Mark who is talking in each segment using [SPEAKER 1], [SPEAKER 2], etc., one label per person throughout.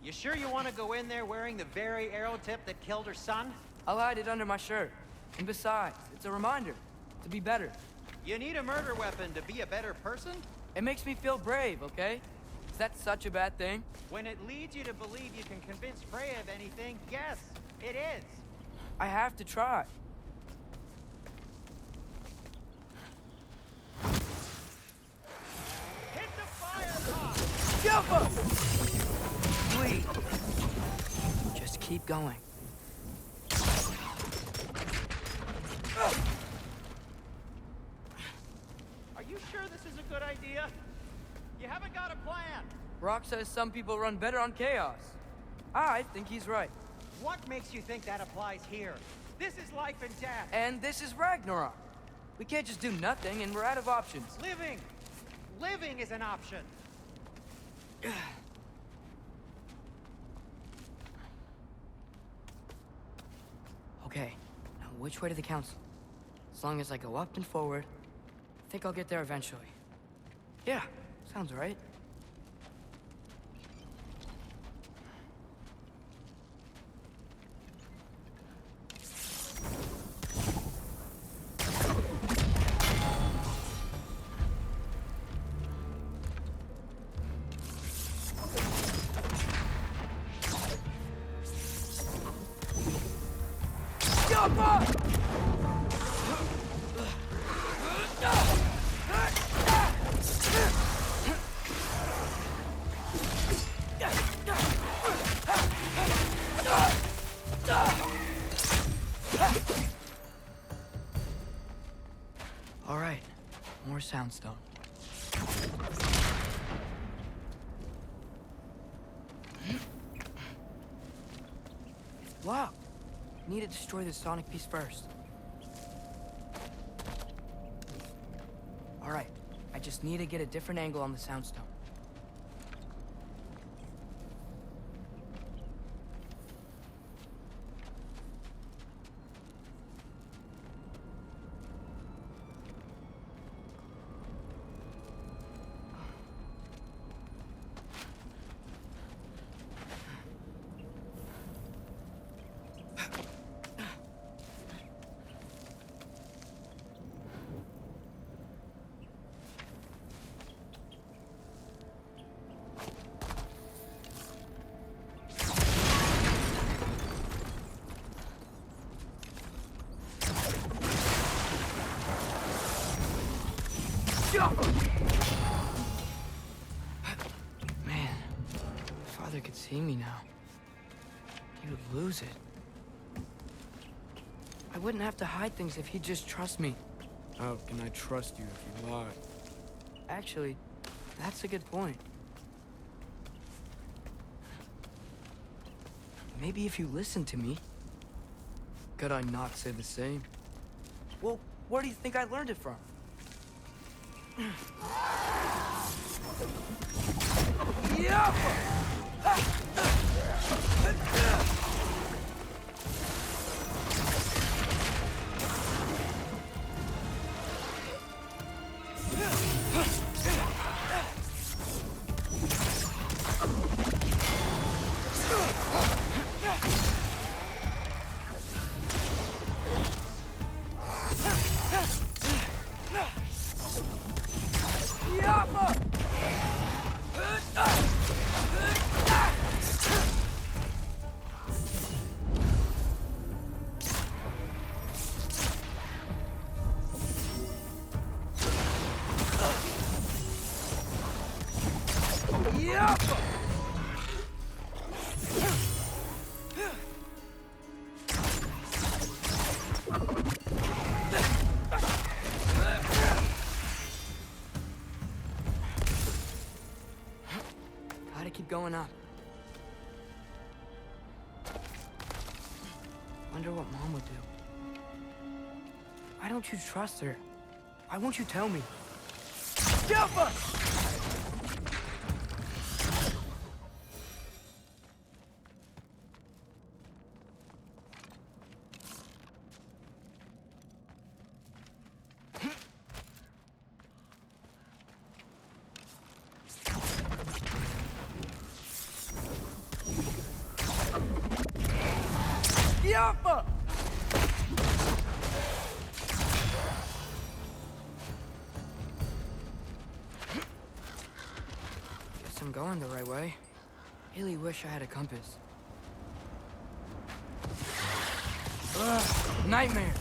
[SPEAKER 1] You sure you want to go in there wearing the very arrow tip that killed her son?
[SPEAKER 2] I'll hide it under my shirt. And besides, it's a reminder to be better.
[SPEAKER 1] You need a murder weapon to be a better person?
[SPEAKER 2] It makes me feel brave, okay? Is that such a bad thing?
[SPEAKER 1] When it leads you to believe you can convince Freya of anything, yes, it is.
[SPEAKER 2] I have to try.
[SPEAKER 1] Hit the fire pop!
[SPEAKER 2] Jump up! Please. Just keep going.
[SPEAKER 1] Are you sure this is a good idea? You haven't got a plan.
[SPEAKER 2] Rock says some people run better on chaos. I think he's right.
[SPEAKER 1] What makes you think that applies here? This is life and death.
[SPEAKER 2] And this is Ragnarok. We can't just do nothing, and we're out of options.
[SPEAKER 1] Living! Living is an option.
[SPEAKER 2] Okay, now which way to the council? As long as I go up and forward, I think I'll get there eventually. Yeah, sounds right. Jump up! All right, more soundstone. It's blocked. Need to destroy the sonic piece first. All right, I just need to get a different angle on the soundstone. Man, if Father could see me now, he would lose it. I wouldn't have to hide things if he'd just trust me.
[SPEAKER 3] How can I trust you if you lie?
[SPEAKER 2] Actually, that's a good point. Maybe if you listen to me.
[SPEAKER 3] Could I not say the same?
[SPEAKER 2] Well, where do you think I learned it from? Yeah! Gotta keep going up. Wonder what Mom would do. Why don't you trust her? Why won't you tell me? Jump up! Yappa! Guess I'm going the right way. Really wish I had a compass. Ugh, nightmare!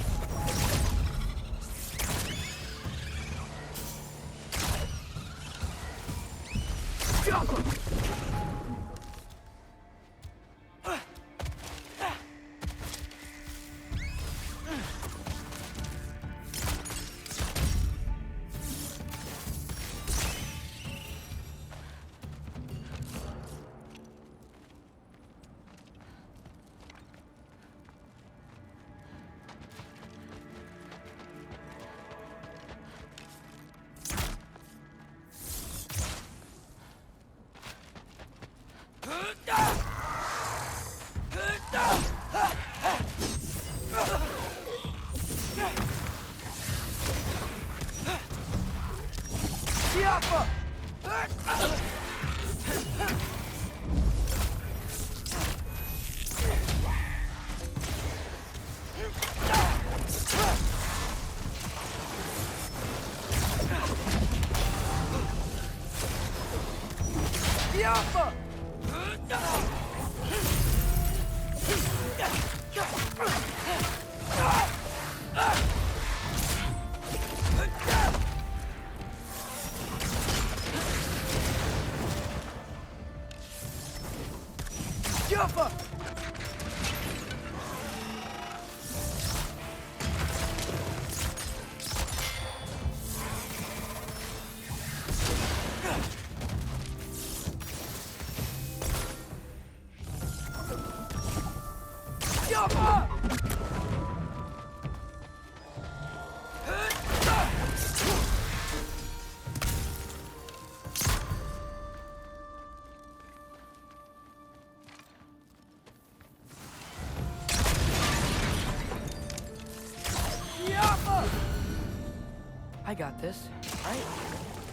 [SPEAKER 2] I got this, right?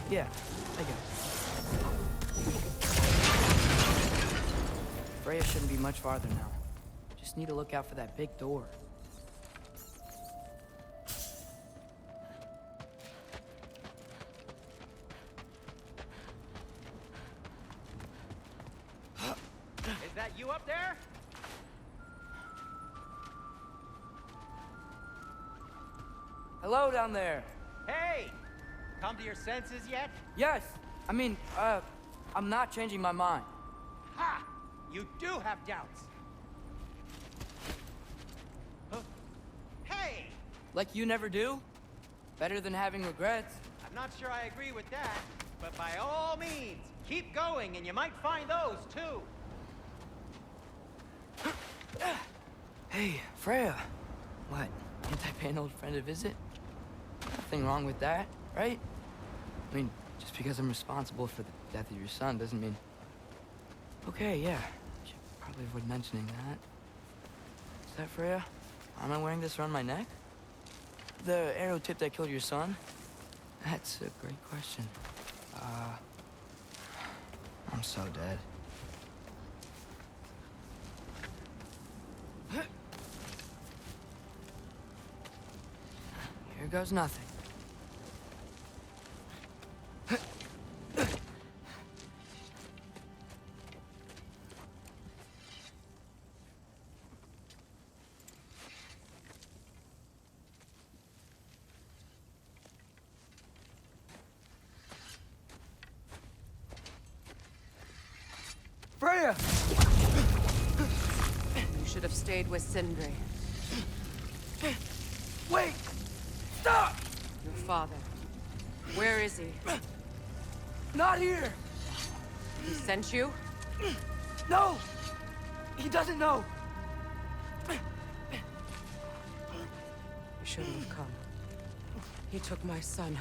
[SPEAKER 2] Yeah, I got it. Freya shouldn't be much farther now. Just need to look out for that big door.
[SPEAKER 1] Is that you up there?
[SPEAKER 2] Hello down there.
[SPEAKER 1] Hey! Come to your senses yet?
[SPEAKER 2] Yes, I'm not changing my mind.
[SPEAKER 1] Ha! You do have doubts. Huh? Hey!
[SPEAKER 2] Like you never do? Better than having regrets.
[SPEAKER 1] I'm not sure I agree with that, but by all means, keep going and you might find those too.
[SPEAKER 2] Hey, Freya. What, ain't I pay an old friend a visit? Nothing wrong with that, right? I mean, just because I'm responsible for the death of your son doesn't mean... Okay, yeah. Should probably avoid mentioning that. Is that Freya? Am I wearing this around my neck? The arrow tip that killed your son? That's a great question. I'm so dead. Here goes nothing. Freya!
[SPEAKER 4] You should have stayed with Sindri.
[SPEAKER 2] Wait! Stop!
[SPEAKER 4] Your father. Where is he?
[SPEAKER 2] Not here!
[SPEAKER 4] He sent you?
[SPEAKER 2] No! He doesn't know!
[SPEAKER 4] You shouldn't have come. He took my son.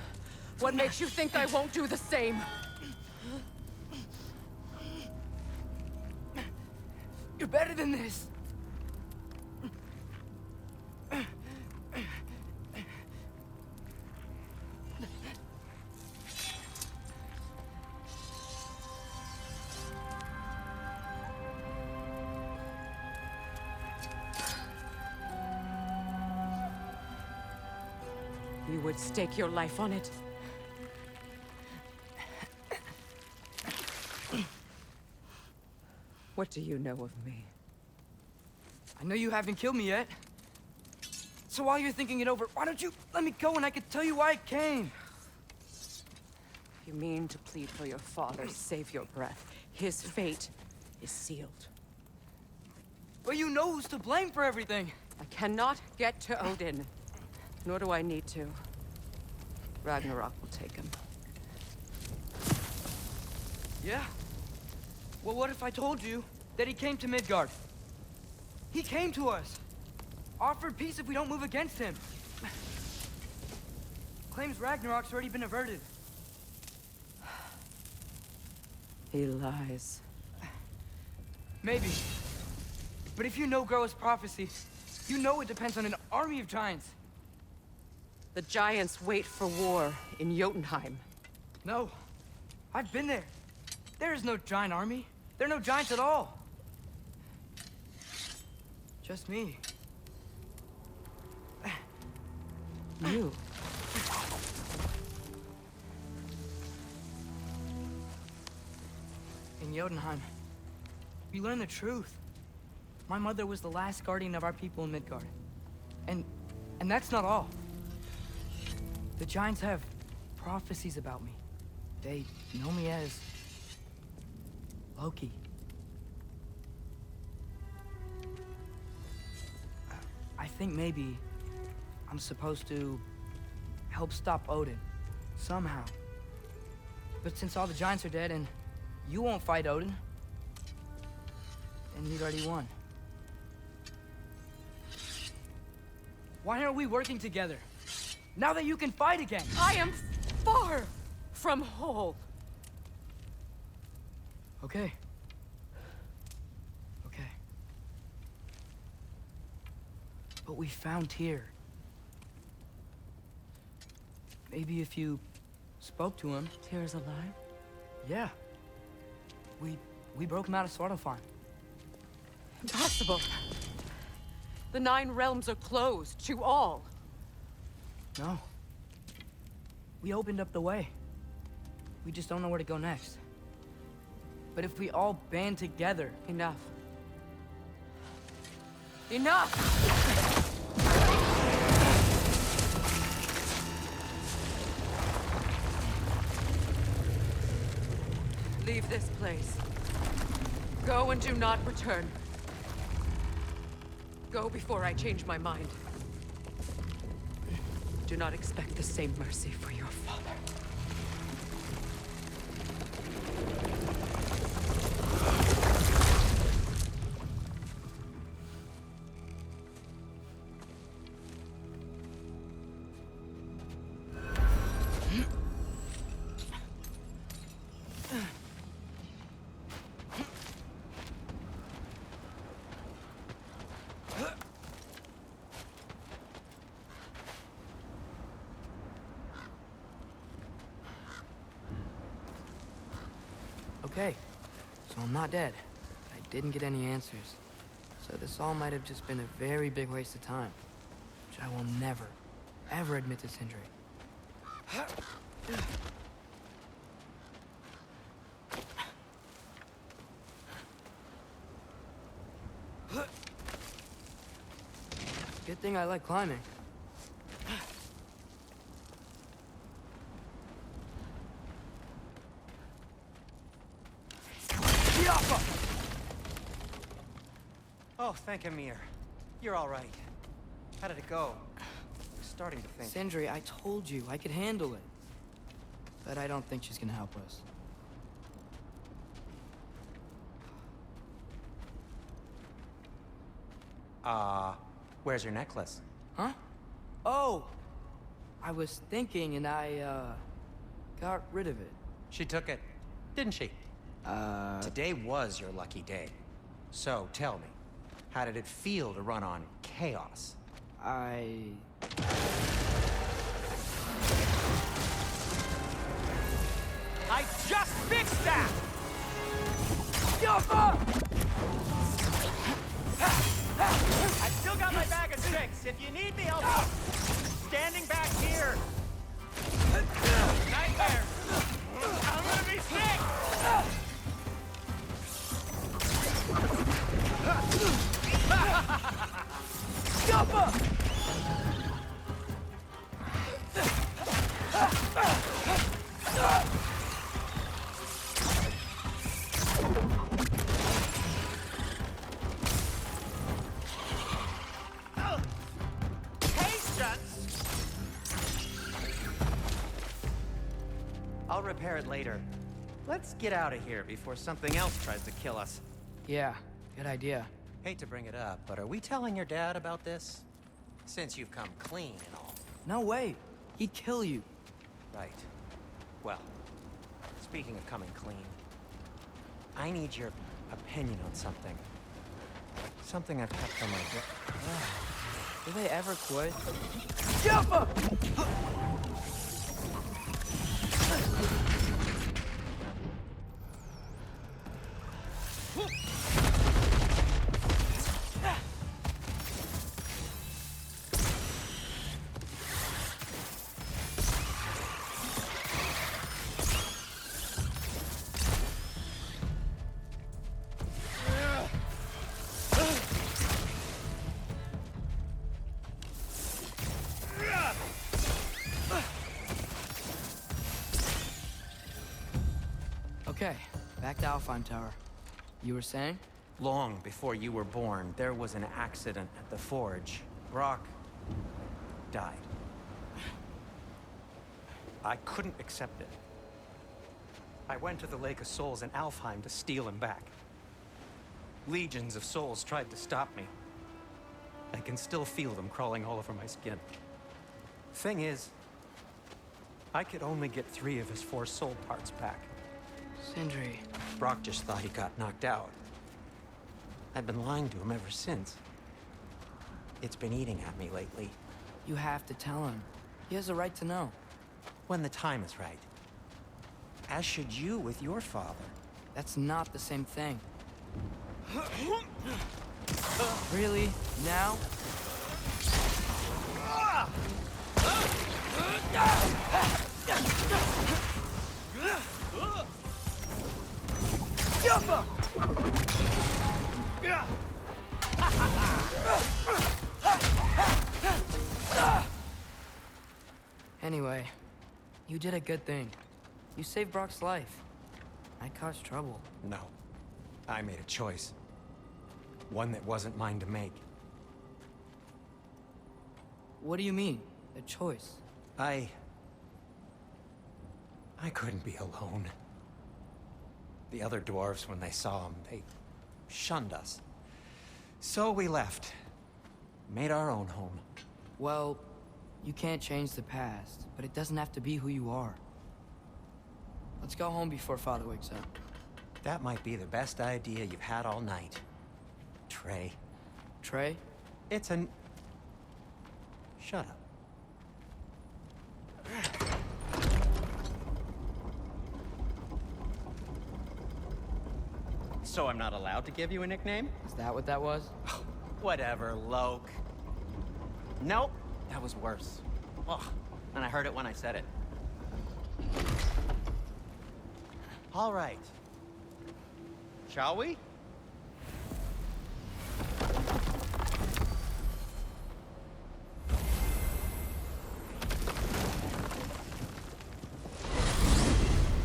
[SPEAKER 4] What makes you think I won't do the same?
[SPEAKER 2] You're better than this!
[SPEAKER 4] You would stake your life on it. What do you know of me?
[SPEAKER 2] I know you haven't killed me yet. So while you're thinking it over, why don't you let me go and I can tell you why I came?
[SPEAKER 4] You mean to plead for your father, save your breath. His fate is sealed.
[SPEAKER 2] But you know who's to blame for everything.
[SPEAKER 4] I cannot get to Odin. Nor do I need to. Ragnarok will take him.
[SPEAKER 2] Yeah? Well, what if I told you that he came to Midgard? He came to us. Offered peace if we don't move against him. Claims Ragnarok's already been averted.
[SPEAKER 4] He lies.
[SPEAKER 2] Maybe. But if you know Groa's prophecy, you know it depends on an army of giants.
[SPEAKER 4] The giants wait for war in Jotunheim.
[SPEAKER 2] No. I've been there. There is no giant army. There are no giants at all. Just me.
[SPEAKER 4] You.
[SPEAKER 2] In Jotunheim, we learn the truth. My mother was the last guardian of our people in Midgard. And that's not all. The giants have prophecies about me. They know me as Loki. I think maybe I'm supposed to help stop Odin, somehow. But since all the giants are dead and you won't fight Odin, then you'd already won. Why aren't we working together? Now that you can fight again!
[SPEAKER 4] I am far from whole.
[SPEAKER 2] Okay. Okay. But we found Tyr. Maybe if you spoke to him...
[SPEAKER 4] Tyr's alive?
[SPEAKER 2] Yeah. We broke him out of Svartalfheim.
[SPEAKER 4] Impossible. The 9 realms are closed to all.
[SPEAKER 2] No. We opened up the way. We just don't know where to go next. But if we all band together...
[SPEAKER 4] Enough. Enough! Leave this place. Go and do not return. Go before I change my mind. Do not expect the same mercy for your father.
[SPEAKER 2] Okay, so I'm not dead. I didn't get any answers. So this all might have just been a very big waste of time. Which I will never, ever admit to Sindri. Good thing I like climbing.
[SPEAKER 1] Oh, thank Amir. You're all right. How did it go? I'm starting to think.
[SPEAKER 2] Sindri, I told you I could handle it. But I don't think she's gonna help us.
[SPEAKER 1] Where's your necklace?
[SPEAKER 2] Huh? Oh! I was thinking and I, got rid of it.
[SPEAKER 1] She took it, didn't she? Today was your lucky day. So, tell me, how did it feel to run on chaos?
[SPEAKER 2] I
[SPEAKER 1] just fixed that! I still got my bag of tricks. If you need me, I'll... standing back here! Nightmare! I'm gonna be sick!
[SPEAKER 2] Jumper!
[SPEAKER 1] I'll repair it later. Let's get out of here before something else tries to kill us.
[SPEAKER 2] Yeah, good idea.
[SPEAKER 1] Hate to bring it up, but are we telling your dad about this? Since you've come clean and all.
[SPEAKER 2] No way. He'd kill you.
[SPEAKER 1] Right. Well, speaking of coming clean, I need your opinion on something. Something I've kept on my
[SPEAKER 2] Do they ever quit? Jumper! Okay, back to Alfheim Tower. You were saying?
[SPEAKER 1] Long before you were born, there was an accident at the forge. Brock died. I couldn't accept it. I went to the Lake of Souls in Alfheim to steal him back. Legions of souls tried to stop me. I can still feel them crawling all over my skin. Thing is, I could only get 3 of his 4 soul parts back.
[SPEAKER 2] Sindri.
[SPEAKER 1] Brock just thought he got knocked out. I've been lying to him ever since. It's been eating at me lately.
[SPEAKER 2] You have to tell him. He has a right to know.
[SPEAKER 1] When the time is right. As should you with your father.
[SPEAKER 2] That's not the same thing. Really? Now? Jumper! Anyway, you did a good thing. You saved Brock's life. I caused trouble.
[SPEAKER 1] No. I made a choice. One that wasn't mine to make.
[SPEAKER 2] What do you mean? A choice?
[SPEAKER 1] I couldn't be alone. The other dwarves, when they saw him, they shunned us. So we left. Made our own home.
[SPEAKER 2] Well, you can't change the past, but it doesn't have to be who you are. Let's go home before Father wakes up.
[SPEAKER 1] That might be the best idea you've had all night. Trey.
[SPEAKER 2] Trey?
[SPEAKER 1] It's an... Shut up. So I'm not allowed to give you a nickname?
[SPEAKER 2] Is that what that was?
[SPEAKER 1] Whatever, Loke. Nope, that was worse. Ugh, and I heard it when I said it. All right. Shall we?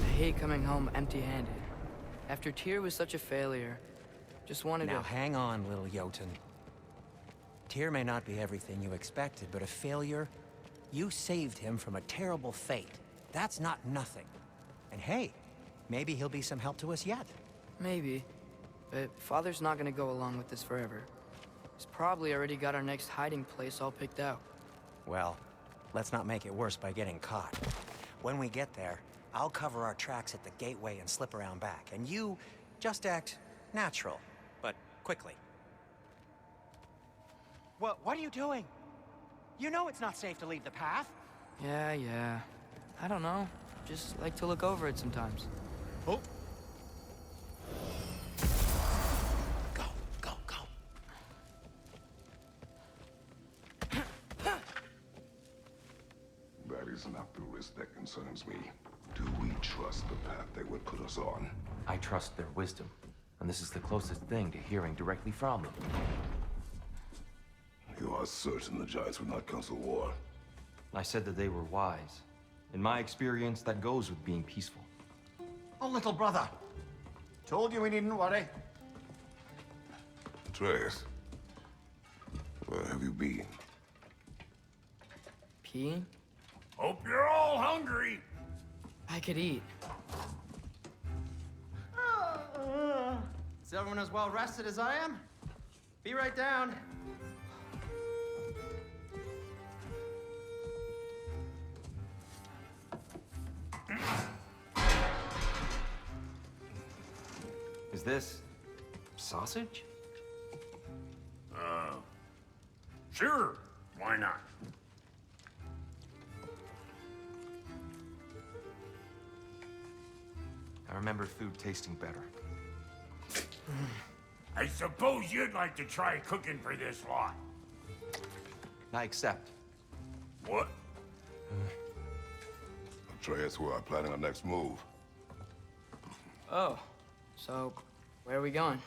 [SPEAKER 2] I hate coming home empty-handed. After Tyr was such a failure, just wanted
[SPEAKER 1] Now
[SPEAKER 2] to...
[SPEAKER 1] hang on, little Jotun. Tyr may not be everything you expected, but a failure? You saved him from a terrible fate. That's not nothing. And hey, maybe he'll be some help to us yet.
[SPEAKER 2] Maybe. But Father's not gonna go along with this forever. He's probably already got our next hiding place all picked out.
[SPEAKER 1] Well, let's not make it worse by getting caught. When we get there, I'll cover our tracks at the gateway and slip around back. And you just act natural, but quickly. What are you doing? You know it's not safe to leave the path.
[SPEAKER 2] Yeah. I don't know. Just like to look over it sometimes.
[SPEAKER 1] Oh. Go.
[SPEAKER 5] is not the risk that concerns me. Do we trust the path they would put us on?
[SPEAKER 6] I trust their wisdom, and this is the closest thing to hearing directly from them.
[SPEAKER 5] You are certain the Giants would not counsel war?
[SPEAKER 6] I said that they were wise. In my experience, that goes with being peaceful.
[SPEAKER 7] Oh, little brother. Told you we needn't worry.
[SPEAKER 5] Atreus, where have you been?
[SPEAKER 2] Peeing?
[SPEAKER 7] Hope you're all hungry.
[SPEAKER 2] I could eat.
[SPEAKER 8] Is everyone as well rested as I am? Be right down.
[SPEAKER 6] Is this sausage?
[SPEAKER 7] Sure. Why not?
[SPEAKER 6] I remember food tasting better.
[SPEAKER 7] I suppose you'd like to try cooking for this lot.
[SPEAKER 6] I accept.
[SPEAKER 7] What?
[SPEAKER 5] Atreus, we are planning our next move.
[SPEAKER 2] Oh, so where are we going?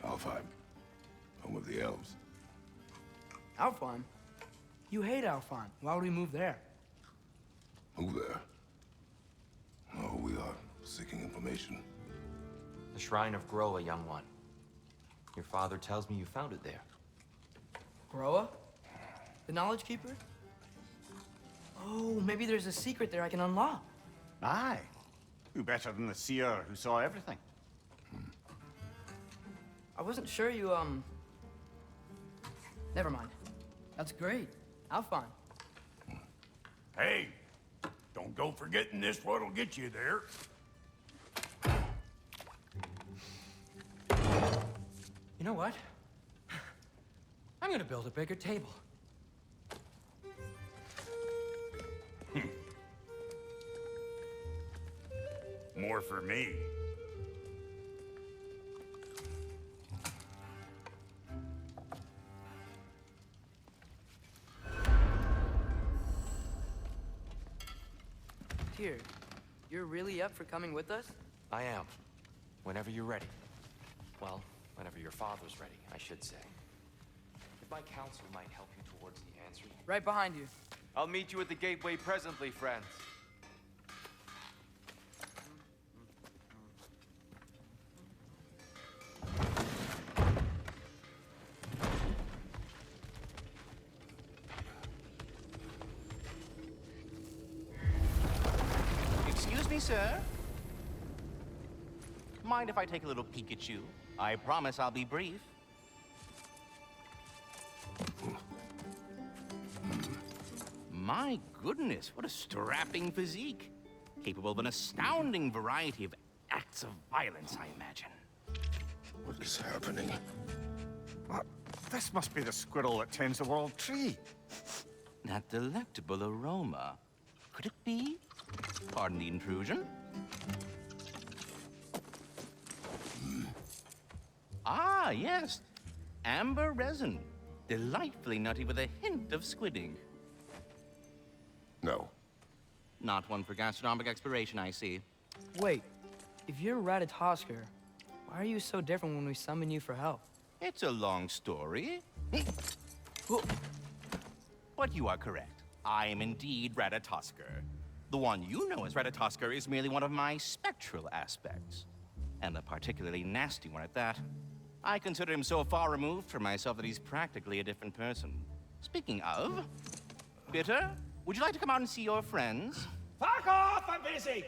[SPEAKER 5] Alfheim, home of the elves.
[SPEAKER 2] Alfheim? You hate Alfheim. Why would we move there?
[SPEAKER 5] Move there? No, we are seeking information.
[SPEAKER 6] The Shrine of Groa, young one. Your father tells me you found it there.
[SPEAKER 2] Groa? The Knowledge Keeper? Oh, maybe there's a secret there I can unlock.
[SPEAKER 7] Aye. Who better than the seer who saw everything?
[SPEAKER 2] I wasn't sure you, Never mind. That's great. Alfheim.
[SPEAKER 7] Hey, don't go forgetting this what'll get you there.
[SPEAKER 1] You know what? I'm gonna build a bigger table.
[SPEAKER 7] More for me.
[SPEAKER 2] Here, you're really up for coming with us?
[SPEAKER 6] I am. Whenever you're ready. Well, whenever your father's ready, I should say. If my counsel might help you towards the answer.
[SPEAKER 2] Right behind you.
[SPEAKER 6] I'll meet you at the gateway presently, friends.
[SPEAKER 9] Excuse me, sir. Mind if I take a little peek at you? I promise I'll be brief. My goodness, what a strapping physique. Capable of an astounding variety of acts of violence, I imagine.
[SPEAKER 5] What is happening?
[SPEAKER 7] This must be the squirrel that tends the world tree.
[SPEAKER 9] That delectable aroma. Could it be? Pardon the intrusion. Ah, yes. Amber resin. Delightfully nutty with a hint of squidding.
[SPEAKER 5] No.
[SPEAKER 9] Not one for gastronomic exploration, I see.
[SPEAKER 2] Wait, if you're Ratatoskr, why are you so different when we summon you for help?
[SPEAKER 9] It's a long story. But you are correct. I am indeed Ratatoskr. The one you know as Ratatoskr is merely one of my spectral aspects. And a particularly nasty one at that. I consider him so far removed from myself that he's practically a different person. Speaking of, Bitter, would you like to come out and see your friends?
[SPEAKER 7] Fuck off! I'm busy!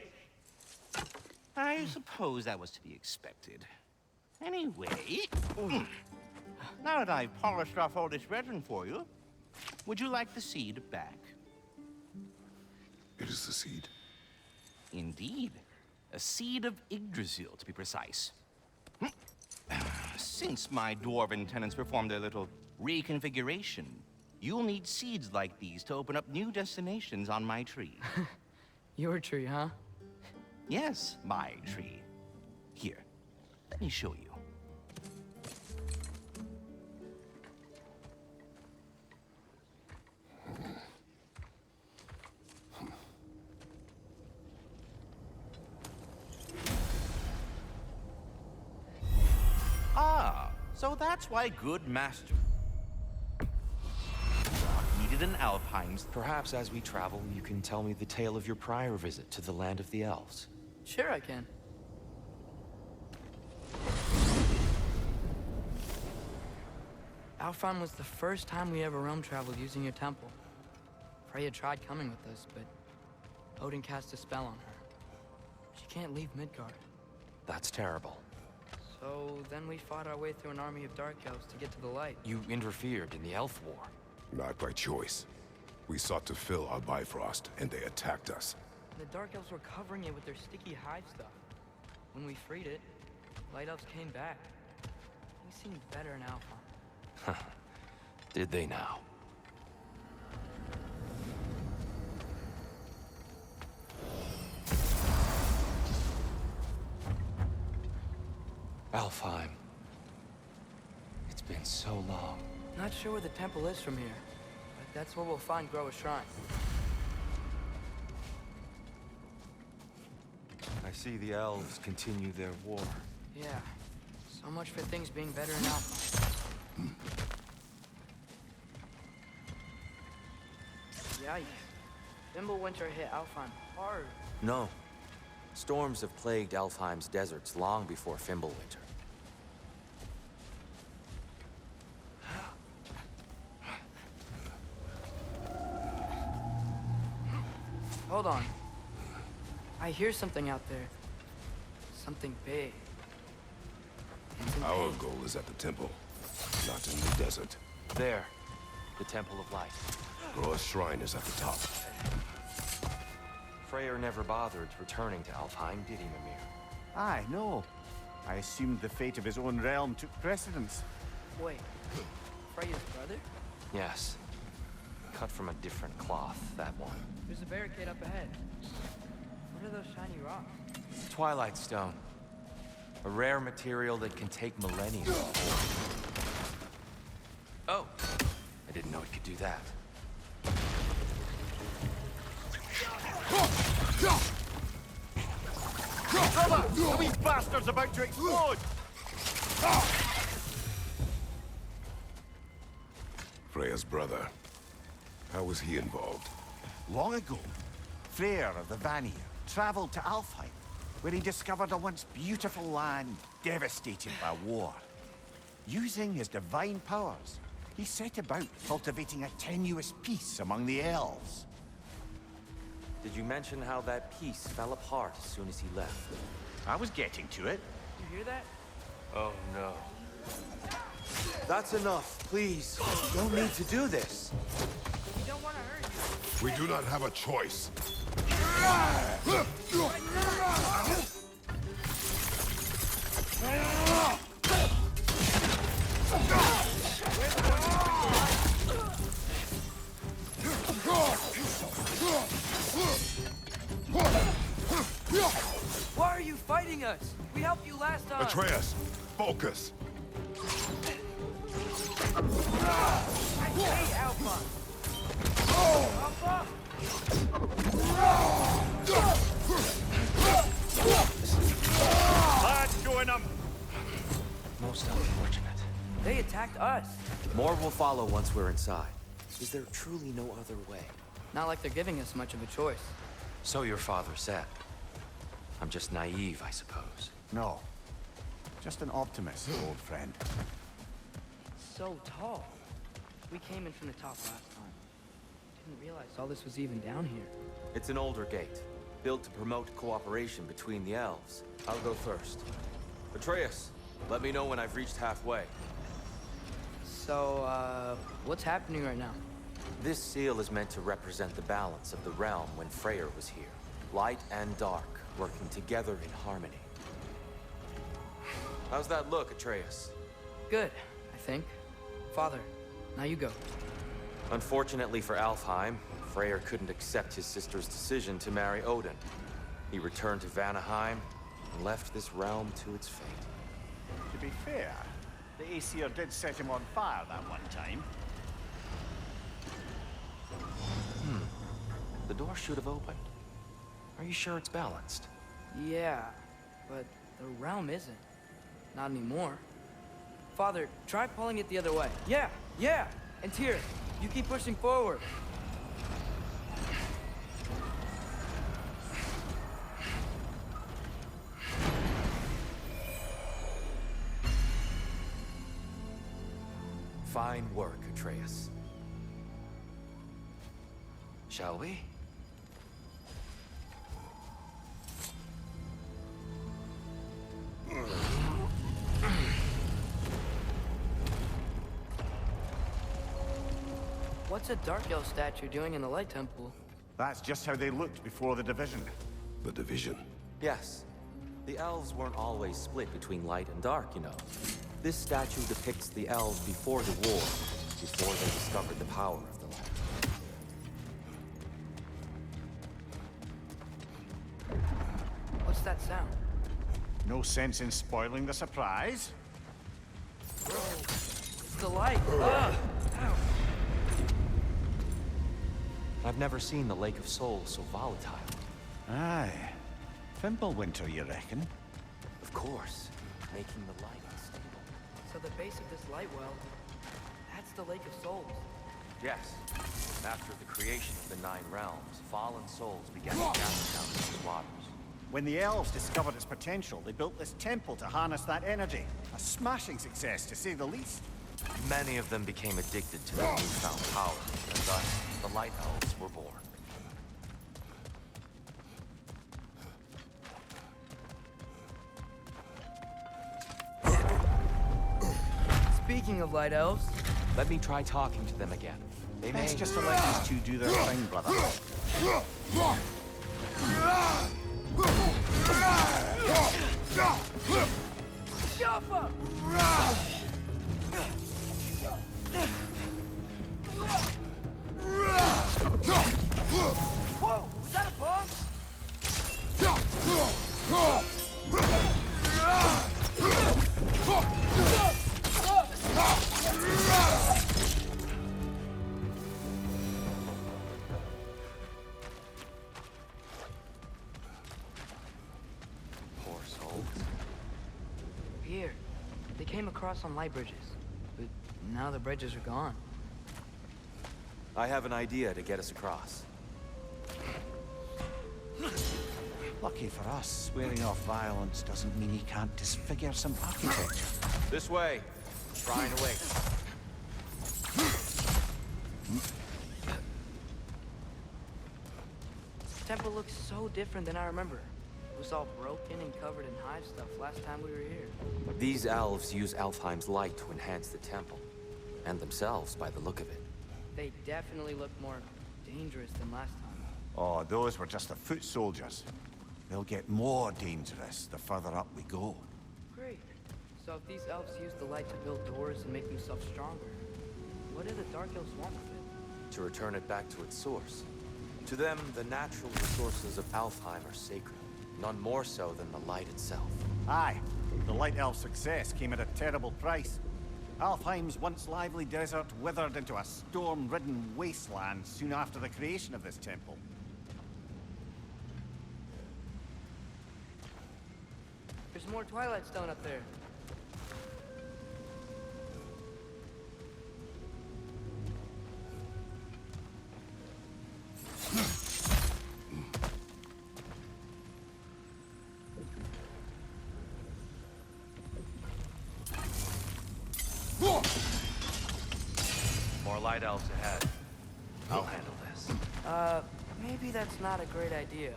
[SPEAKER 9] I suppose that was to be expected. Anyway, now that I've polished off all this resin for you, would you like the seed back?
[SPEAKER 5] It is the seed.
[SPEAKER 9] Indeed. A seed of Yggdrasil, to be precise. Since my dwarven tenants performed their little reconfiguration, you'll need seeds like these to open up new destinations on my tree.
[SPEAKER 2] Your tree, huh?
[SPEAKER 9] Yes, my tree. Here, let me show you. So that's why good master needed an Alfheim's.
[SPEAKER 6] Perhaps as we travel, you can tell me the tale of your prior visit to the land of the elves.
[SPEAKER 2] Sure I can. Alfheim was the first time we ever realm traveled using your temple. Freya tried coming with us, but Odin cast a spell on her. She can't leave Midgard.
[SPEAKER 6] That's terrible.
[SPEAKER 2] So then we fought our way through an army of dark elves to get to the light.
[SPEAKER 6] You interfered in the elf war.
[SPEAKER 5] Not by choice. We sought to fill our Bifrost, and they attacked us.
[SPEAKER 2] The dark elves were covering it with their sticky hive stuff. When we freed it, light elves came back. We seemed better in Alfheim.
[SPEAKER 6] Did they now? Alfheim. It's been so long.
[SPEAKER 2] Not sure where the temple is from here, but that's where we'll find Groa's shrine.
[SPEAKER 6] I see the elves continue their war.
[SPEAKER 2] Yeah, so much for things being better in Alfheim. Yikes. Fimbulwinter hit Alfheim hard.
[SPEAKER 6] No. Storms have plagued Alfheim's deserts long before Fimbulwinter.
[SPEAKER 2] Hold on. I hear something out there. Something big.
[SPEAKER 5] Our goal is at the temple, not in the desert.
[SPEAKER 6] There. The Temple of Light.
[SPEAKER 5] Groa's shrine is at the top.
[SPEAKER 6] Freyr never bothered returning to Alfheim, did he, Mimir?
[SPEAKER 10] Aye, no. I assumed the fate of his own realm took precedence.
[SPEAKER 2] Wait. Freya's brother?
[SPEAKER 6] Yes. Cut from a different cloth, that one.
[SPEAKER 2] There's a barricade up ahead. What are those shiny rocks?
[SPEAKER 6] Twilight Stone. A rare material that can take millennia to form. Oh! I didn't know it could do that.
[SPEAKER 10] Cover! The wee bastard's about to explode!
[SPEAKER 5] Freya's brother. How was he involved?
[SPEAKER 10] Long ago, Freyr of the Vanir traveled to Alfheim, where he discovered a once beautiful land devastated by war. Using his divine powers, he set about cultivating a tenuous peace among the elves.
[SPEAKER 6] Did you mention how that piece fell apart as soon as he left?
[SPEAKER 10] I was getting to it.
[SPEAKER 2] You hear that?
[SPEAKER 6] Oh no. That's enough, please. You don't need to do this.
[SPEAKER 2] We don't want to hurt you.
[SPEAKER 5] We do not have a choice.
[SPEAKER 2] Why are you fighting us? We helped you last time.
[SPEAKER 5] Atreus, focus.
[SPEAKER 2] I hate Alpha. Alpha!
[SPEAKER 10] That's going up!
[SPEAKER 6] Most unfortunate.
[SPEAKER 2] They attacked us.
[SPEAKER 6] More will follow once we're inside. Is there truly no other way?
[SPEAKER 2] Not like they're giving us much of a choice.
[SPEAKER 6] So your father said. I'm just naive, I suppose.
[SPEAKER 10] No. Just an optimist, old friend.
[SPEAKER 2] So tall. We came in from the top last time. Didn't realize all this was even down here.
[SPEAKER 6] It's an older gate, built to promote cooperation between the elves. I'll go first. Atreus, let me know when I've reached halfway.
[SPEAKER 2] So, what's happening right now?
[SPEAKER 6] This seal is meant to represent the balance of the realm when Freyr was here. Light and dark, working together in harmony. How's that look, Atreus?
[SPEAKER 2] Good, I think. Father, now you go.
[SPEAKER 6] Unfortunately for Alfheim, Freyr couldn't accept his sister's decision to marry Odin. He returned to Vanaheim and left this realm to its fate.
[SPEAKER 10] To be fair, the Aesir did set him on fire that one time.
[SPEAKER 6] The door should have opened. Are you sure it's balanced?
[SPEAKER 2] Yeah, but the realm isn't. Not anymore. Father, try pulling it the other way. Yeah! And here, you keep pushing forward.
[SPEAKER 6] Fine work, Atreus. Shall we?
[SPEAKER 2] What's a Dark Elf statue doing in the Light Temple?
[SPEAKER 10] That's just how they looked before the division.
[SPEAKER 5] The division.
[SPEAKER 6] Yes. The elves weren't always split between light and dark, you know. This statue depicts the elves before the war, before they discovered the power of the light.
[SPEAKER 2] What's that sound?
[SPEAKER 10] No sense in spoiling the surprise.
[SPEAKER 2] It's the light. Ow.
[SPEAKER 6] I've never seen the Lake of Souls so volatile.
[SPEAKER 10] Aye. Fimbulwinter, you reckon?
[SPEAKER 6] Of course, making the light unstable.
[SPEAKER 2] So the base of this light well, that's the Lake of Souls.
[SPEAKER 6] Yes. After the creation of the Nine Realms, fallen souls began to gather down these waters.
[SPEAKER 10] When the elves discovered its potential, they built this temple to harness that energy. A smashing success, to say the least.
[SPEAKER 6] Many of them became addicted to their newfound power, and thus the Light Elves were born.
[SPEAKER 2] Speaking of Light Elves,
[SPEAKER 6] Let me try talking to them again. They may...
[SPEAKER 10] Best just to let these two do their thing, brother.
[SPEAKER 2] Whoa! Was that a bomb?
[SPEAKER 6] Poor souls.
[SPEAKER 2] Here, they came across on light bridges, but now the bridges are gone.
[SPEAKER 6] I have an idea to get us across.
[SPEAKER 10] Lucky for us, swearing off violence doesn't mean he can't disfigure some architecture.
[SPEAKER 6] This way. Shrine awaits.
[SPEAKER 2] This temple looks so different than I remember. It was all broken and covered in hive stuff last time we were here.
[SPEAKER 6] These elves use Alfheim's light to enhance the temple, and themselves by the look of it.
[SPEAKER 2] They definitely look more dangerous than last time.
[SPEAKER 10] Oh, those were just the foot soldiers. They'll get more dangerous the further up we go.
[SPEAKER 2] Great. So if these elves use the light to build doors and make themselves stronger, what do the Dark Elves want with it?
[SPEAKER 6] To return it back to its source. To them, the natural resources of Alfheim are sacred, none more so than the light itself.
[SPEAKER 10] Aye, the Light Elf success came at a terrible price. Alfheim's once lively desert withered into a storm-ridden wasteland soon after the creation of this temple.
[SPEAKER 2] There's more Twilight Stone up there.
[SPEAKER 6] More light elves ahead. I'll handle this.
[SPEAKER 2] Maybe that's not a great idea.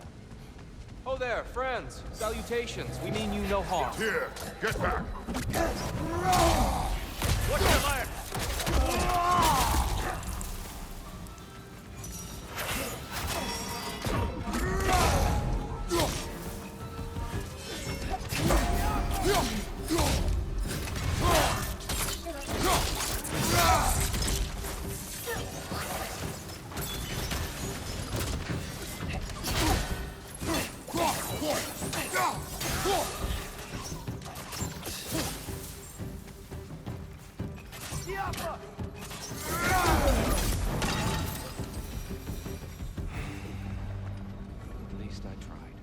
[SPEAKER 1] Oh there, friends. Salutations. We mean you no harm.
[SPEAKER 7] Here, get back.
[SPEAKER 1] Watch your left!
[SPEAKER 6] At least I tried.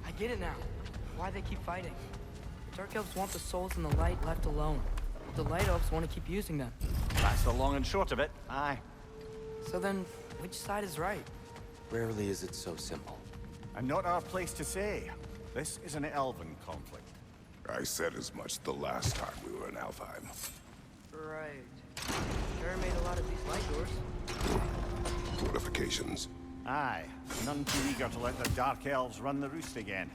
[SPEAKER 2] I get it now. Why they keep fighting. Dark Elves want the souls in the light left alone. But the Light Elves want to keep using them.
[SPEAKER 10] That's the long and short of it, aye.
[SPEAKER 2] So then, which side is right?
[SPEAKER 6] Rarely is it so simple.
[SPEAKER 10] And not our place to say. This is an elven conflict.
[SPEAKER 5] I said as much the last time we were in Alfheim.
[SPEAKER 2] Right. Sure made a lot of these light doors.
[SPEAKER 5] Fortifications.
[SPEAKER 10] Aye, none too eager to let the Dark Elves run the roost again.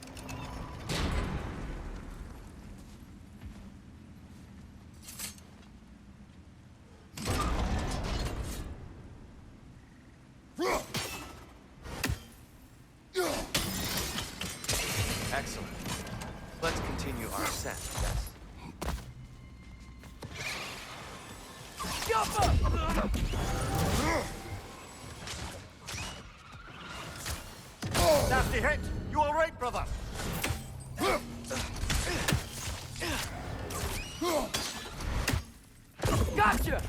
[SPEAKER 6] Excellent. Let's continue our ascent, yes?
[SPEAKER 10] Nasty hit! You all right, brother?
[SPEAKER 2] Gotcha!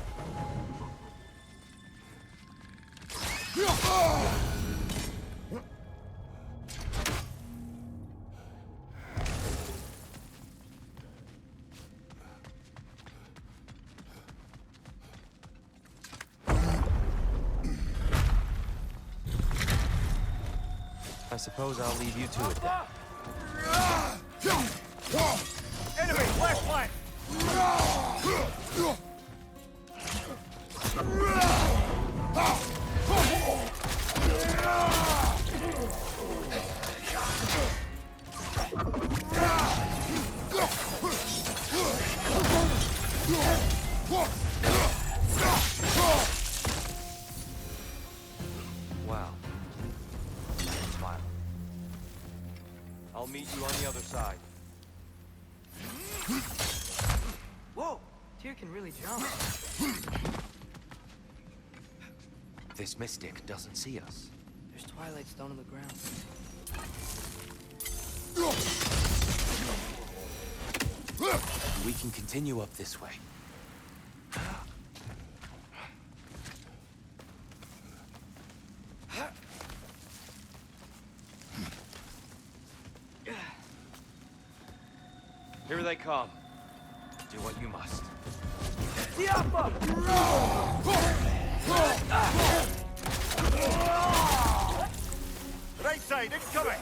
[SPEAKER 6] I suppose I'll leave you to it then.
[SPEAKER 10] Enemy, left flank!
[SPEAKER 6] Wow. Smile. I'll meet you on the other side.
[SPEAKER 2] Whoa! Tyr can really jump.
[SPEAKER 6] This mystic doesn't see us.
[SPEAKER 2] There's Twilight Stone on the ground.
[SPEAKER 6] We can continue up this way. Here they come. Do what you must.
[SPEAKER 10] Right side, incoming!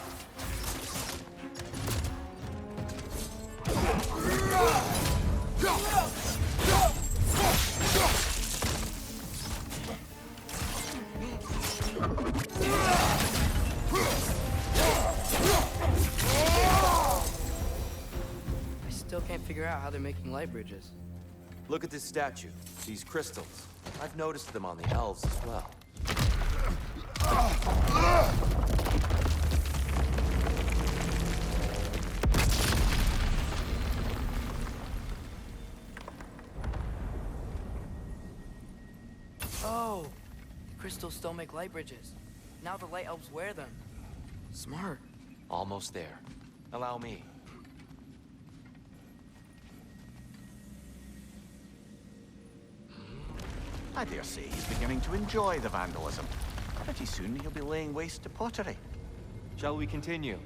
[SPEAKER 2] I still can't figure out how they're making light bridges.
[SPEAKER 6] Look at this statue. These crystals. I've noticed them on the elves as well.
[SPEAKER 2] Oh! The crystals still make light bridges. Now the Light Elves wear them. Smart.
[SPEAKER 6] Almost there. Allow me.
[SPEAKER 10] I dare say he's beginning to enjoy the vandalism. Pretty soon he'll be laying waste to pottery.
[SPEAKER 6] Shall we continue?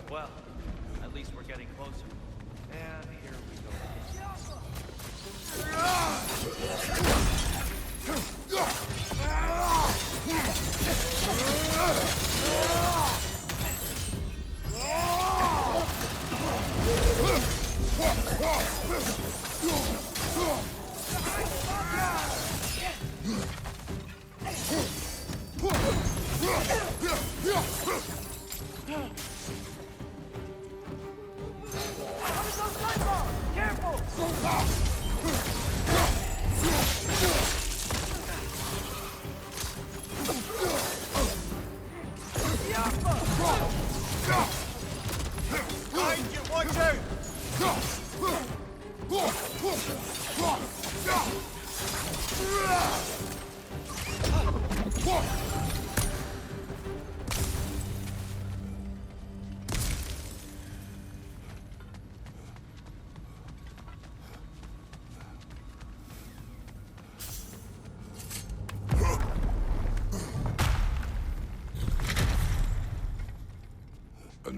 [SPEAKER 6] Well, at least we're getting closer. And here we go.
[SPEAKER 10] Behind you, watch out!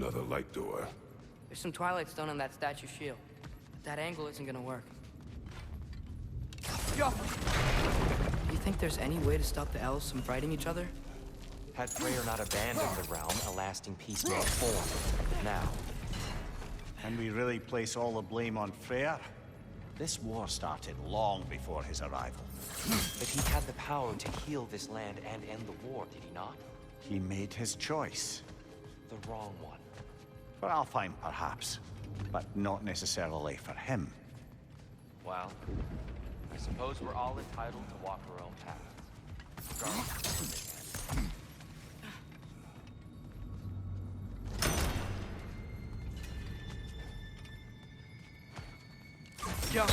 [SPEAKER 5] another light door.
[SPEAKER 2] There's some Twilight Stone on that statue shield. But that angle isn't gonna work. Yo! Do you think there's any way to stop the elves from fighting each other?
[SPEAKER 6] Had Freyr not abandoned the realm, a lasting peace may have formed. Now,
[SPEAKER 10] Can we really place all the blame on Freyr? This war started long before his arrival.
[SPEAKER 6] but he had the power to heal this land and end the war, did he not?
[SPEAKER 10] He made his choice.
[SPEAKER 6] The wrong one.
[SPEAKER 10] For Alfheim, perhaps, but not necessarily for him.
[SPEAKER 6] Well, I suppose we're all entitled to walk our own paths. Regardless of who they end.
[SPEAKER 2] Yo!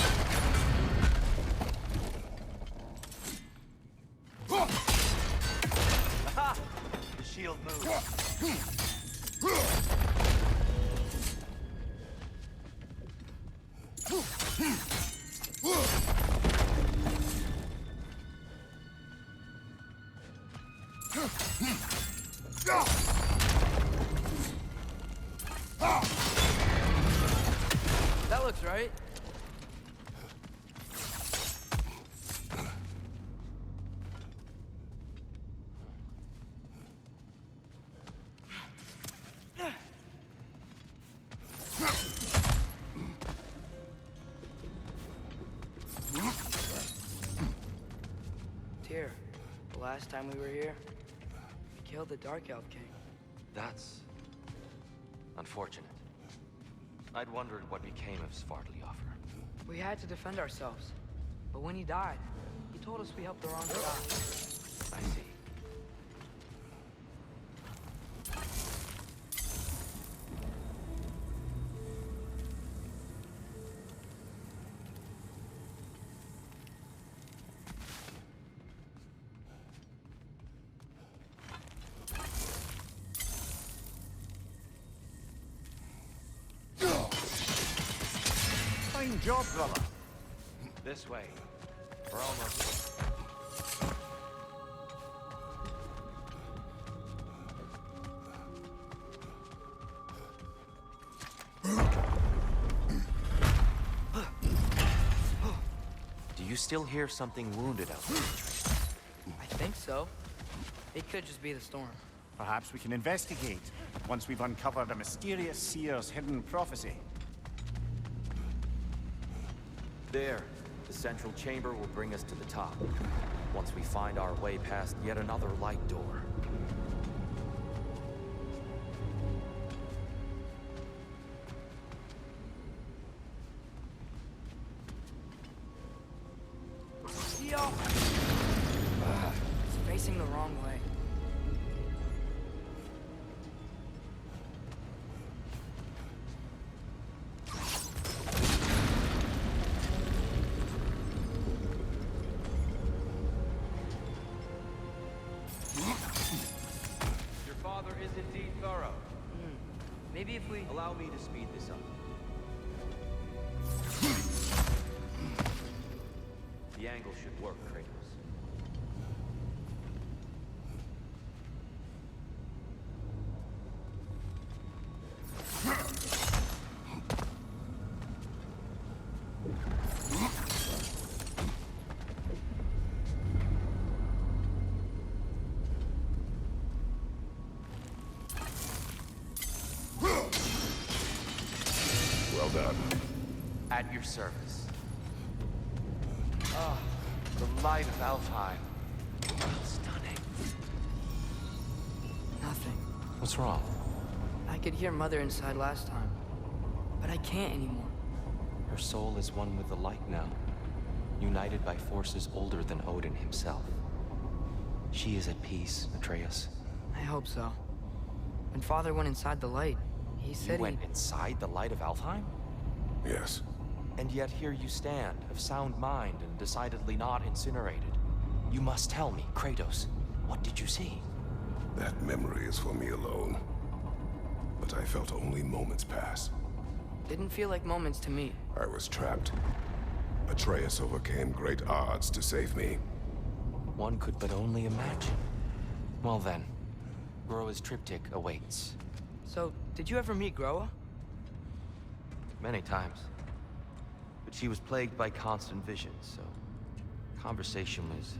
[SPEAKER 6] Aha! The shield moves.
[SPEAKER 2] That looks right. Tyr, the last time we were here, we killed the Dark Elf King.
[SPEAKER 6] That's unfortunate. I'd wondered what became of Svartalfheim.
[SPEAKER 2] We had to defend ourselves. But when he died, he told us we helped the wrong side.
[SPEAKER 6] I see.
[SPEAKER 10] Fine job, brother.
[SPEAKER 6] This way. We're almost. Do you still hear something wounded out there?
[SPEAKER 2] I think so. It could just be the storm.
[SPEAKER 10] Perhaps we can investigate, once we've uncovered a mysterious seer's hidden prophecy.
[SPEAKER 6] There. The central chamber will bring us to the top. Once we find our way past yet another light door.
[SPEAKER 2] Yo! It's facing the wrong way.
[SPEAKER 6] Your father is indeed thorough.
[SPEAKER 2] Maybe if we...
[SPEAKER 6] Allow me to speed this up. The angle should work, Kratos.
[SPEAKER 5] Well done.
[SPEAKER 6] At your service. Ah, the light of Alfheim. Stunning.
[SPEAKER 2] Nothing.
[SPEAKER 6] What's wrong?
[SPEAKER 2] I could hear Mother inside last time. But I can't anymore.
[SPEAKER 6] Her soul is one with the light now, united by forces older than Odin himself. She is at peace, Atreus.
[SPEAKER 2] I hope so. When Father went inside the light, he said
[SPEAKER 6] You went inside the light of Alfheim?
[SPEAKER 5] Yes.
[SPEAKER 6] And yet here you stand, of sound mind and decidedly not incinerated. You must tell me, Kratos, what did you see?
[SPEAKER 5] That memory is for me alone. But I felt only moments pass.
[SPEAKER 2] Didn't feel like moments to me.
[SPEAKER 5] I was trapped. Atreus overcame great odds to save me.
[SPEAKER 6] One could but only imagine. Well then, Groa's triptych awaits.
[SPEAKER 2] So, Did you ever meet Groa?
[SPEAKER 6] Many times. But she was plagued by constant visions, so conversation was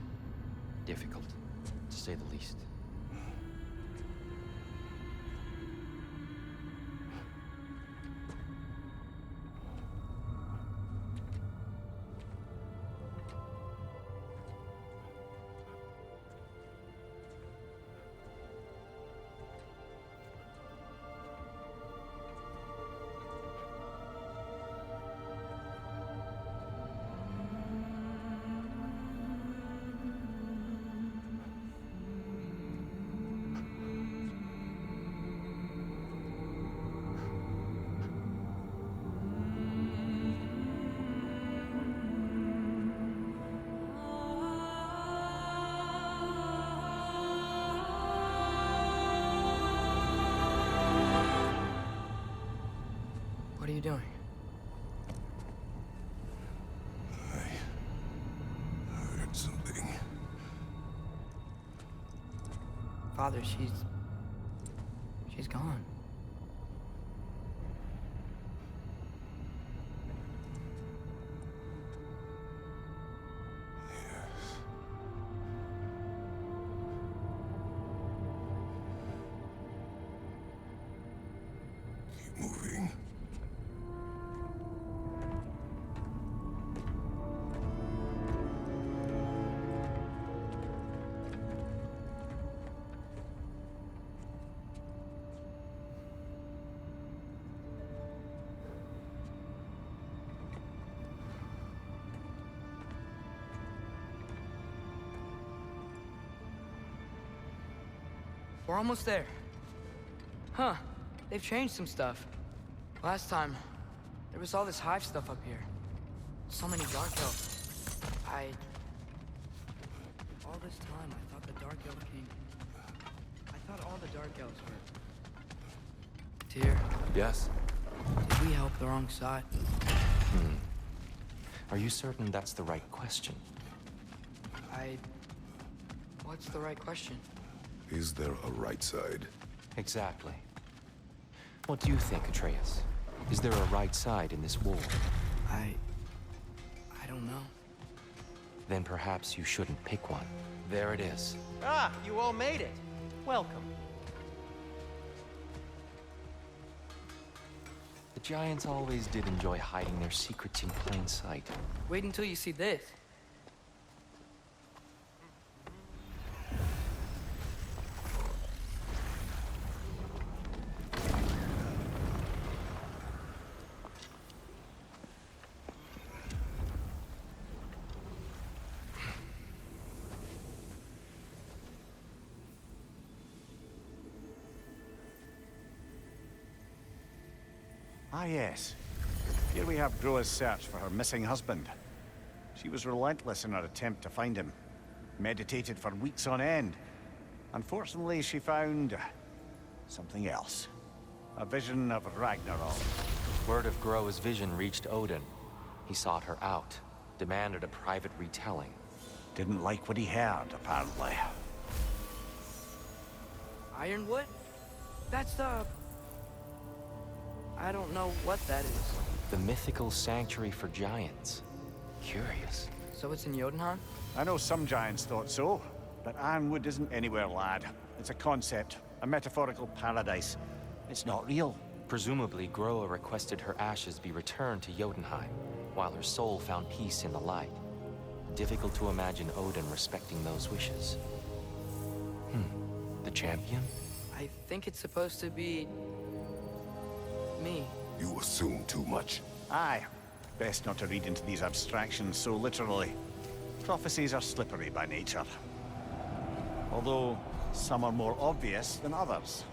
[SPEAKER 6] difficult, to say the least.
[SPEAKER 2] What are you doing?
[SPEAKER 5] I heard something.
[SPEAKER 2] Father, she's gone.
[SPEAKER 5] Keep moving.
[SPEAKER 2] We're almost there. Huh. They've changed some stuff. Last time, there was all this hive stuff up here. So many dark elves. All this time, I thought the dark elf king... I thought all the dark elves were... Tyr,
[SPEAKER 6] Yes?
[SPEAKER 2] did we help the wrong side?
[SPEAKER 6] Are you certain that's the right question?
[SPEAKER 2] What's the right question?
[SPEAKER 5] Is there a right side?
[SPEAKER 6] Exactly. What do you think, Atreus? Is there a right side in this war?
[SPEAKER 2] I don't know.
[SPEAKER 6] Then perhaps you shouldn't pick one. There it is.
[SPEAKER 1] Ah, you all made it. Welcome.
[SPEAKER 6] The giants always did enjoy hiding their secrets in plain sight.
[SPEAKER 2] Wait until you see this.
[SPEAKER 10] Ah, yes. Here we have Groa's search for her missing husband. She was relentless in her attempt to find him. Meditated for weeks on end. Unfortunately, she found... something else. A vision of Ragnarok.
[SPEAKER 6] Word of Groa's vision reached Odin. He sought her out, demanded a private retelling.
[SPEAKER 10] Didn't like what he heard, apparently.
[SPEAKER 2] Ironwood? That's the... I don't know what that is.
[SPEAKER 6] The mythical sanctuary for giants. Curious.
[SPEAKER 2] So it's in Jotunheim?
[SPEAKER 10] I know some giants thought so, but Ironwood isn't anywhere, lad. It's a concept, a metaphorical paradise. It's not real.
[SPEAKER 6] Presumably, Groa requested her ashes be returned to Jotunheim, while her soul found peace in the light. Difficult to imagine Odin respecting those wishes. The champion?
[SPEAKER 2] I think it's supposed to be... me.
[SPEAKER 5] You assume too much.
[SPEAKER 10] Aye. Best not to read into these abstractions so literally. Prophecies are slippery by nature. Although, some are more obvious than others.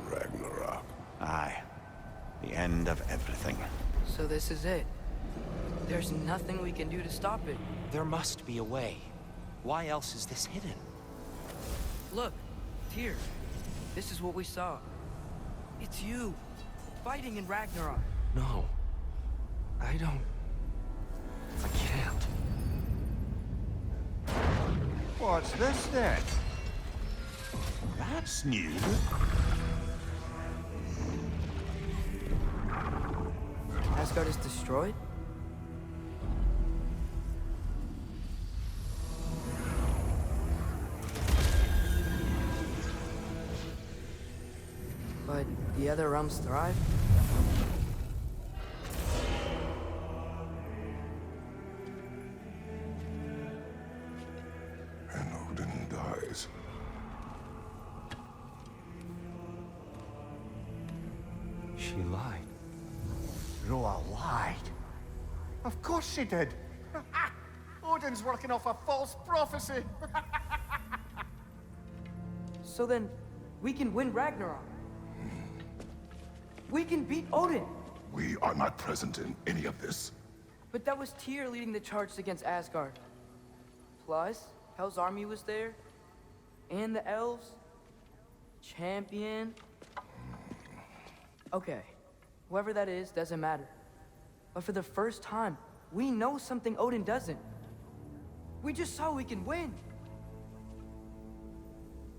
[SPEAKER 5] Ragnarok.
[SPEAKER 10] Aye. The end of everything.
[SPEAKER 2] So this is it. There's nothing we can do to stop it.
[SPEAKER 6] There must be a way. Why else is this hidden?
[SPEAKER 2] Look, Tyr. This is what we saw. It's you, fighting in Ragnarok.
[SPEAKER 6] No. I don't... I can't.
[SPEAKER 10] What's this then? That's new.
[SPEAKER 2] Asgard is destroyed? But the other realms thrive?
[SPEAKER 5] And Odin dies.
[SPEAKER 6] She lied.
[SPEAKER 10] Roa lied. Of course she did. Odin's working off a false prophecy.
[SPEAKER 2] So then, we can win Ragnarok. We can beat Odin.
[SPEAKER 5] We are not present in any of this.
[SPEAKER 2] But that was Tyr leading the charge against Asgard. Plus, Hel's army was there. And the elves. Champion. Okay, whoever that is doesn't matter. But for the first time, we know something Odin doesn't. We just saw we can win.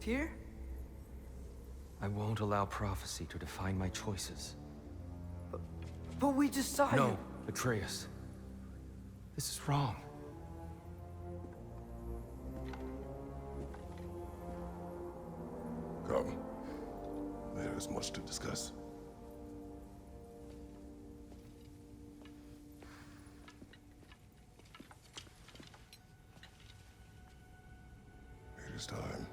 [SPEAKER 2] Tyr?
[SPEAKER 6] I won't allow prophecy to define my choices.
[SPEAKER 2] But we just saw you.
[SPEAKER 6] No, Atreus. This is wrong.
[SPEAKER 5] Come. There is much to discuss. It is time.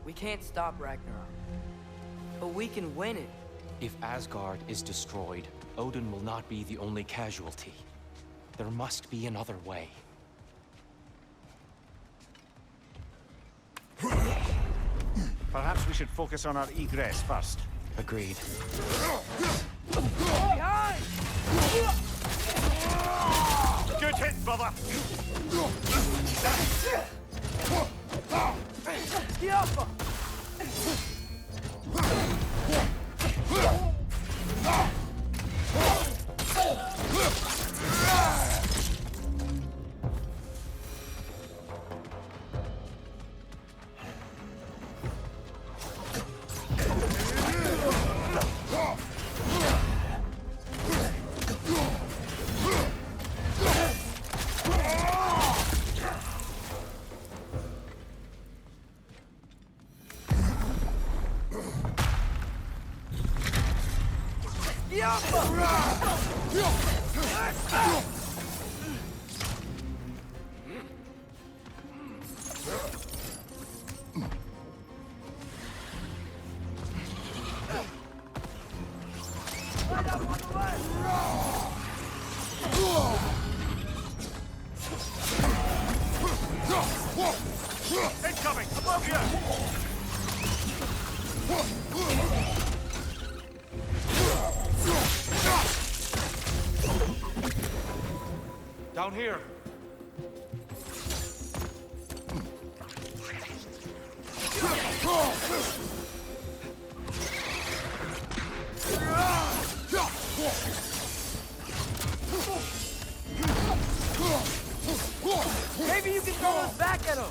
[SPEAKER 2] We can't stop Ragnarok. But we can win it.
[SPEAKER 6] If Asgard is destroyed, Odin will not be the only casualty. There must be another way.
[SPEAKER 10] Perhaps we should focus on our egress first.
[SPEAKER 6] Agreed.
[SPEAKER 2] Behind!
[SPEAKER 10] Good hit, brother!
[SPEAKER 2] Yappa!
[SPEAKER 10] Incoming! Above you!
[SPEAKER 6] Down here.
[SPEAKER 2] Maybe you can throw us back at him!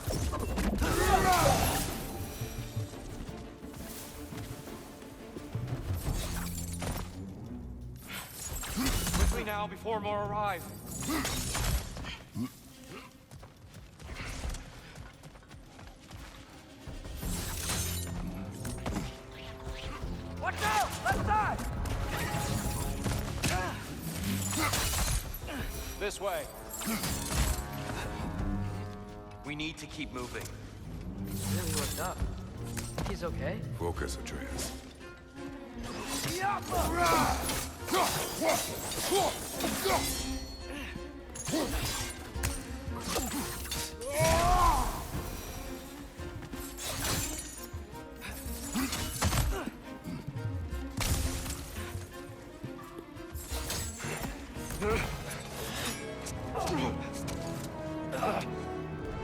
[SPEAKER 6] Quickly now, before more arrive.
[SPEAKER 2] Watch out! Left side!
[SPEAKER 6] This way. We need to keep moving.
[SPEAKER 2] He's really worked up. He's okay?
[SPEAKER 5] Focus, Atreus.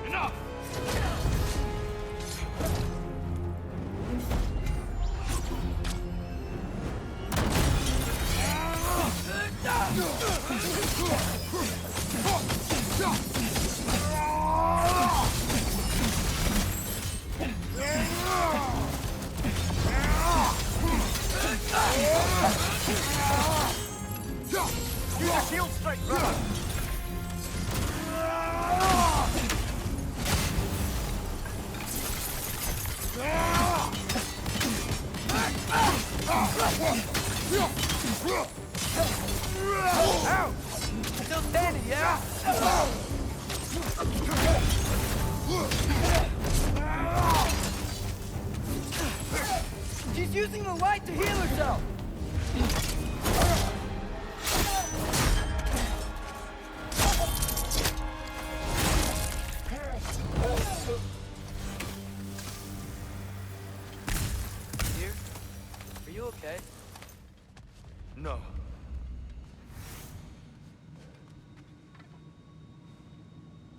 [SPEAKER 6] Enough!
[SPEAKER 2] her right to heal herself!
[SPEAKER 3] Here? Are you okay?
[SPEAKER 1] No.